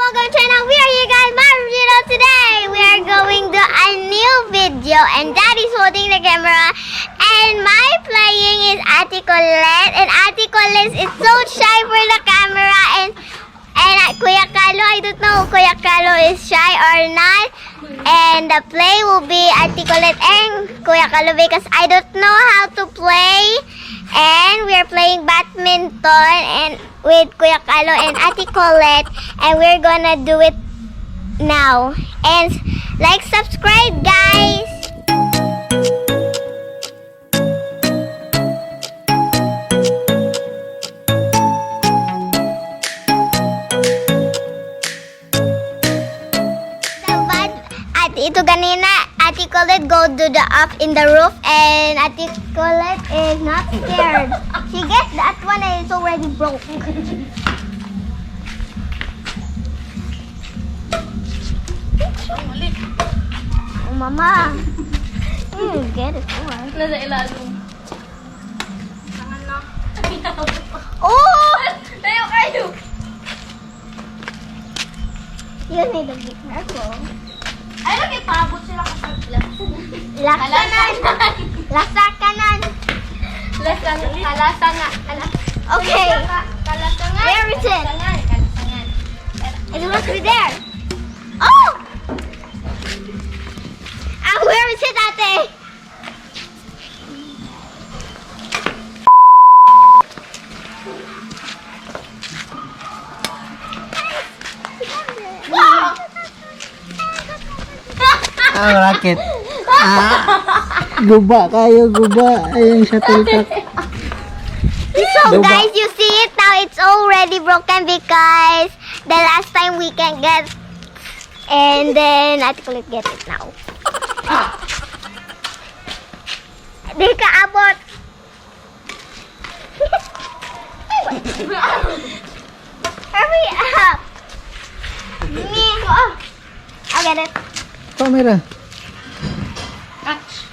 welcome channel. We are here guys, Maira Vlogging. Today we are going to a new video and Daddy's holding the camera and my playing is Ate Colette, and Ate Colette is so shy for the camera, and Kuya Carlo, I don't know if Kuya Carlo is shy or not, and the play will be Ate Colette and Kuya Carlo because I don't know how to play, and we are playing badminton and with Kuya Carlo and Ate Colette, and we're gonna do it now. And like, subscribe, guys. Ito ganina, Ate Colette go to the up in the roof, and Ate Colette is not scared. She gets that one and it's already broke. Oh, Mama. You get it for. Nasa ilalim. Tangan na. Oh! Tayo kayo! You need to be careful. Ay, nagipabot sila kasi Laksanan! Laksanan! Kalasangan. Okay. Kalasangan. Where is it? Kalasangan. It must be there. Oh! Where is it, Ate? Wow! Racket. Guba kayo, guba. Ayun, shuttlecock. So guys, you see it now, it's already broken because the last time we can get, and then Ate Colette get it now. Di ka abot. Hurry up. Me. I'll get it. Camera. Catch.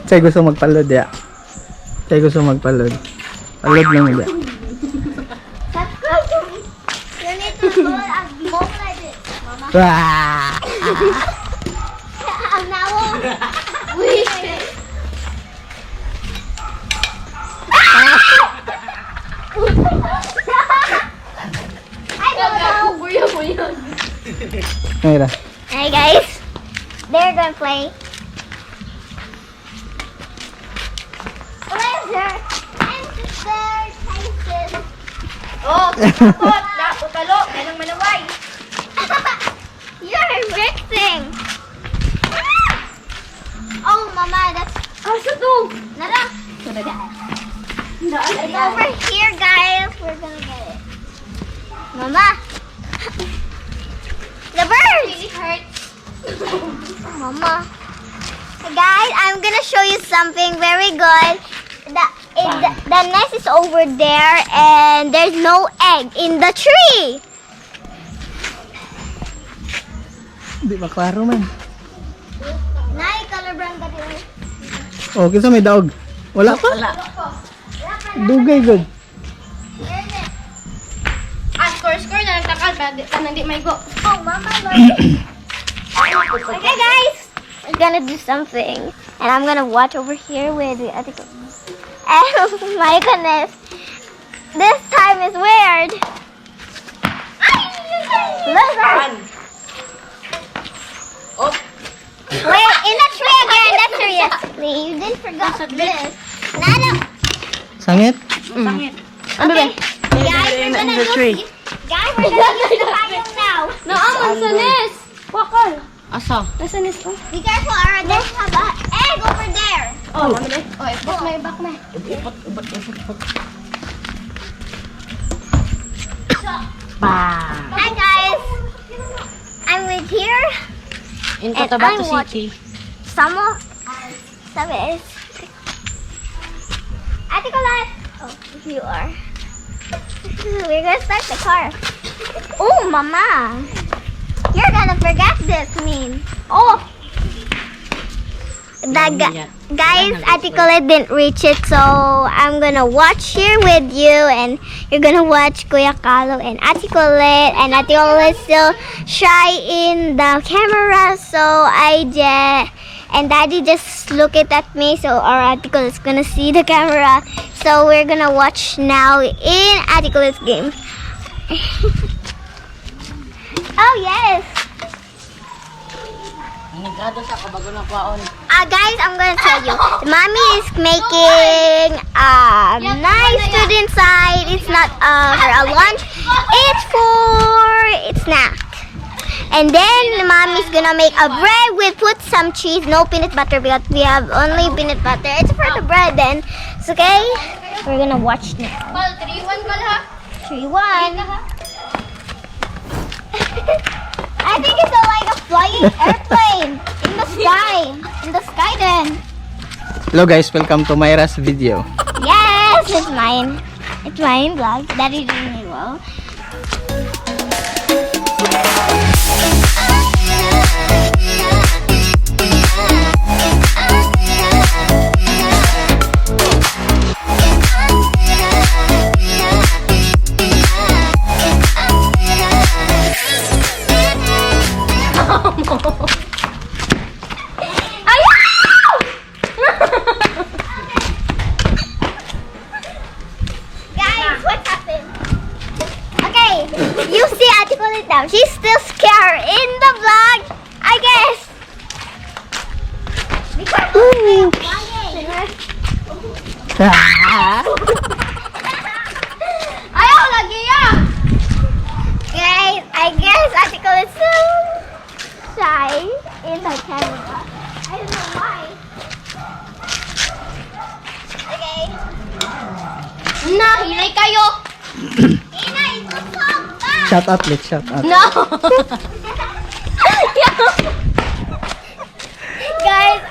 Saya gusto magpalod ya. Saya gusto magpalod. Palod lang ya. You need to go and move like this. Mama. Wah! Now, we. I don't know. Mira. Hey guys, they're gonna play. Laser and their faces. Oh, kapot. Naputalo. Ganang manaway. You're mixing. Oh, Mama, that's Asa to? nara. It's over here, guys. We're gonna get it. Mama, the bird. Really hurts. Mama. Guys, I'm gonna show you something very good. The nest is over there and there's no egg in the tree. Di ba klaro man? Nay, color brown ka din. Oh, kinsa may daog? Wala pa? Dugay good. Score na nagtakal. Nandi may go. Oh, Mama. Okay, guys. I'm gonna do something. And I'm gonna watch over here with the other. Oh my goodness. This time is weird. Look. Oh. Wait, in the tree again. That's seriously. You didn't forget this. Nada. Sangit? Sangit. Okay. Guys, we're gonna the tree. Guys, we're gonna use the payong now. Naaman sa Nes. Wakal. Asa? Nasa Nes ko. Be careful, or there's a egg over there. Oh, mami. Oh, back na, back na. Hi guys, I'm with here. In And Cotabato I'm City. Some is. Ate Colette. Oh, you are. We're gonna start the car. Oh, Mama. You're gonna forget this, mean. Oh. Guys, Ate Colette didn't reach it, so I'm gonna watch here with you, and you're gonna watch Kuya Carlo and Ate Colette, and Ate Colette still shy in the camera, so and Daddy just look it at me, so our Ate Colette's gonna see the camera, so we're gonna watch now in Ate Colette's game. Oh yes! Guys, I'm gonna tell you. Mommy is making a nice food inside. It's not her lunch. It's for snack. And then Mommy's gonna make a bread with put some cheese, no peanut butter because we have only peanut butter. It's for the bread then. It's okay. We're gonna watch now. Kal, 3-1 kal ha. 3-1. I think it's like a flying airplane in the sky. In the sky then. Hello guys, welcome to Maira's video. Yes, it's mine. It's mine vlog. Daddy doing it well. Guys, what happened? Okay, you see Ate Colette now. She's still scared in the vlog, I guess. Be careful, you're flying. Ayaw, lagi ya. Guys, I guess Ate Colette's so shy in the camera. I don't know why. Okay. Na, hilay kayo. Ina, ito sopa! Shout out, let's shout out. No. Guys,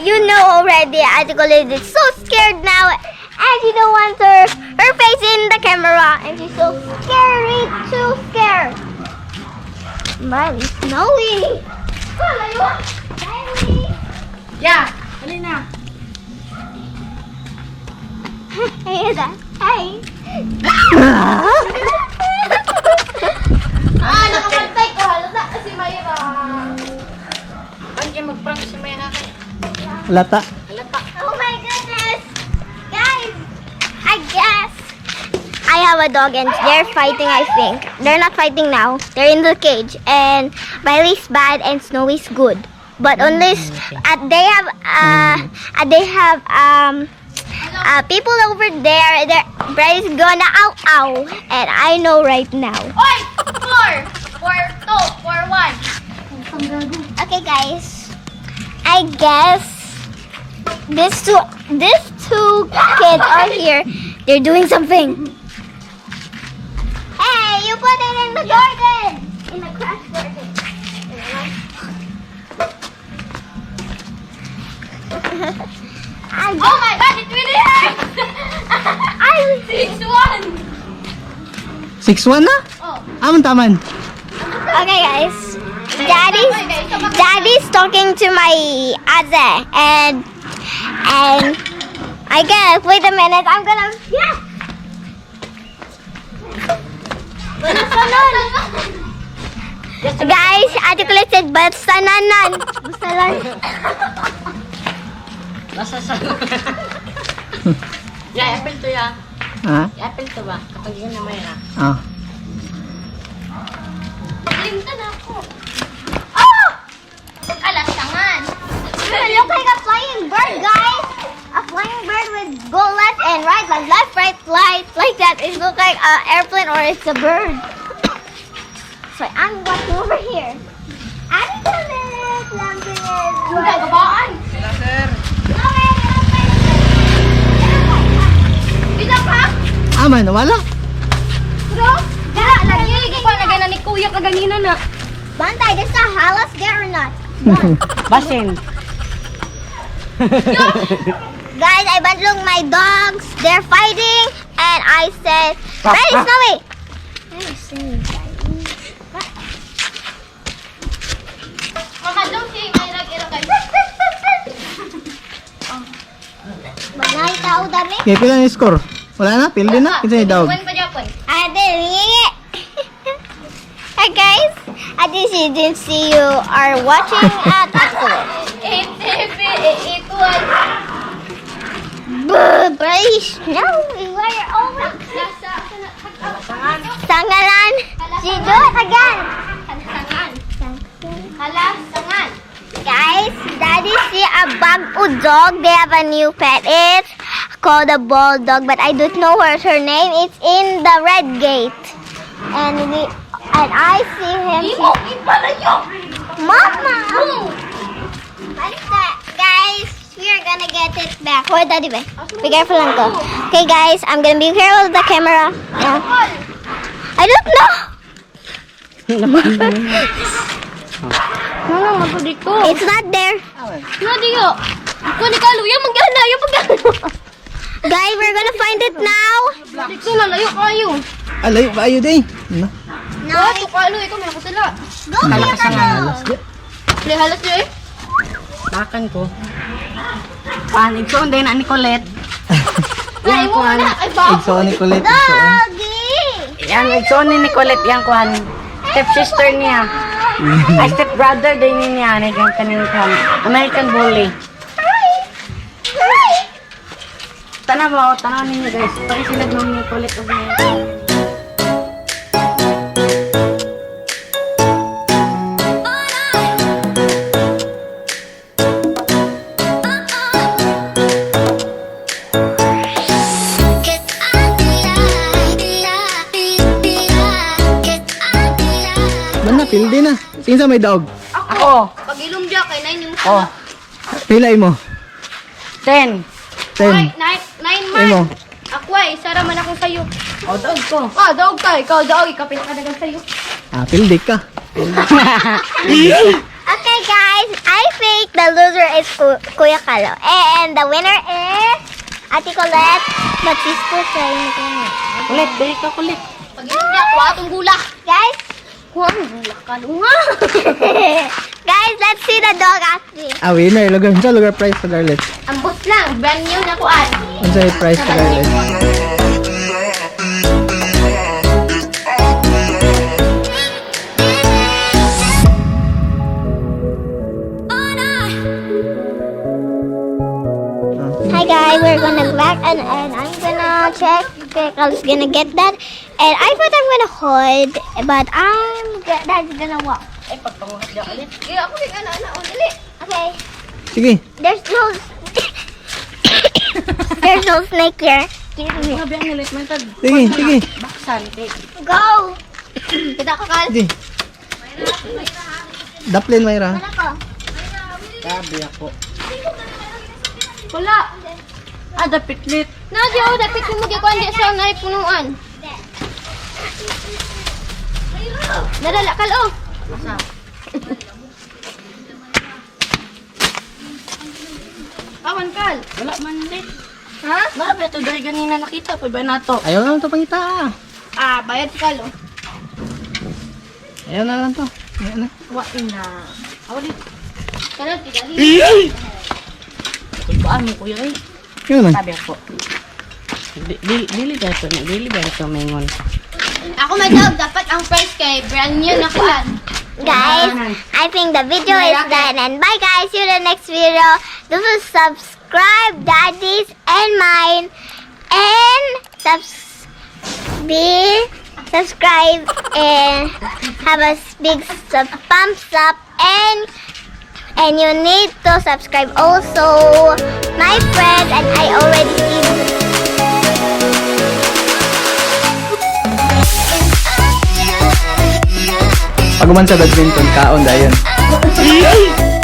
you know already, Ate Colette is so scared now, and she don't want her face in the camera, and she's so scary, too scared. Miley, Snowy. Miley. Yeah, dali na. Hey, that. Hey. Nakapantay ko. Halata si Maira. Pwede mag-prank si Maira. Lata. Oh my goodness! Guys, I guess I have a dog and they're fighting, I think. They're not fighting now. They're in the cage. And Miley's bad and Snowy's good. But unless they have people over there, their bread is gonna ow ow. And I know right now. Oy! 4, 4, 2, 4, 1. Okay guys, I guess these two kids are here. They're doing something. Hey, you put it in the garden, in the grass garden. Oh my God, it really hurts! I 6-1. 6-1 na? Oh. Aman taman. Okay guys, Daddy's talking to my ate, and I guess, wait a minute, I'm gonna, yeah. Guys, Ate Colette said, basta nanan. Basta lang. Basta sa... Yeah, apple to ya. Ha? Apple to ba? Kapag yun na Maira. Ah. Limtan ako. Oh! Alasangan. Look like a flying bird, guys. A flying bird with go left and right, like left, right, fly It looks like an airplane or it's a bird. So I'm walking over here. Ate Colet, Lambinis. Huwag babaan. Bisa pa? Man, wala. Bro, dala lagi. Pa na gana ni Kuya kaganina na. Bantay, there's a halas there or not? Basin. Guys, I bandlong my dogs. They're fighting. And I said, Ready, Snowy? Makadong si Maira kay. Manay tao dami. Okay, pila ni score? Wala na, pildi na. Kita ni daog. Kuwan pa Japon. Ate, hingi. Hi guys. As you didn't see, you are watching at Aqua. Brace. No, we were over. Sangalan. She do it again. Sangan. Guys, Daddy see a bag dog. They have a new pet. It's called a bulldog, but I don't know what's her name. It's in the red gate, and I see him. Mama. What's that, guys? We are gonna get it back. Where Daddy ba? Be careful lang ko. Okay, guys, I'm gonna be careful with the camera. I don't know. Mga mo dito. It's not there. Na diyo. Ko ni kalu yung magana. Guys, we're gonna find it now. Dito na layo kayo. Alayo ba ayo day? No. No, Ito kalu ikaw may kusala. go Kuya Kalo. Play halos diyo eh. Makan ko. Pan, Ikson din na ni Colette. Ay mo na. Ay ba? Igsoon ni Colette. Igsoon. Doggy. Yan, Ikson ni Colette yan kuhan. Step sister niya. Ay, step brother din niya. Nagang kanina kuhan. American Bully. Tanaw ninyo guys. Pag sila nung ni Colette o niya. Mana, pildi na. Sinsa may daog? Ako. Pag ilum diya kay 9 yung Oh. Pilay mo. 10. 10. 9 Ay mo. man. Ako ay sara man ako sayo. O, dog ko. Ah, daog ka. Ikaw daog. Ikaw pinakadagan sayo. Pildi ka. Okay, guys, I think the loser is Kuya Kalo, and the winner is Ate Colette. But she's still trying to win. Colette, balik ka Colette. Pag ilum diya, kuha atong gula. Guys, Kuha ang gula ka nga. guys, let's see the dog after. Winner. Lugar sa lugar prize sa Garlet. Ang boss lang. Brand new na kuan. Ano sa prize sa Garlet? Hi guys, we're gonna go back and I'm gonna check if Kalo's gonna get that. And I thought I'm gonna hold, but Dad's gonna walk. Ay, pagpanguhat niya ulit. Kaya ako yung ana-ana. Dili. Okay. Sige. There's no there's no snake here. Sabi ang ulit man tag. Sige, sige. Baksan. Go! Kita ka kal. Sige. Daplin, Mayra. Ano ko? Sabi ako. Wala. Ah, dapitlit. Nadyo, dapat mo magikuan di sa ngay punuan. Nadala kal oh. Masa? Awan kal. Wala man ulit. Ha? Marami ito dahil ganina nakita. Pa ba nato? Ayaw na lang ito pangita. Bayad si kal oh. Ayaw na lang ito. Ayaw na. Wain na. Awalit. Kala tidali. Ikuan mo kuya eh. Yun man. Sabi ako. Dili ba ito? Dili ba ito maingon? Ako madog, dapat ang price kay brand new na kuan. Guys, I think the video is done. And bye guys, see you in the next video. Don't forget to subscribe Daddy's and mine. And subscribe and have a big thumbs up. And you need to subscribe also my friend, and I already see Maguman sa badminton, kaon dayon.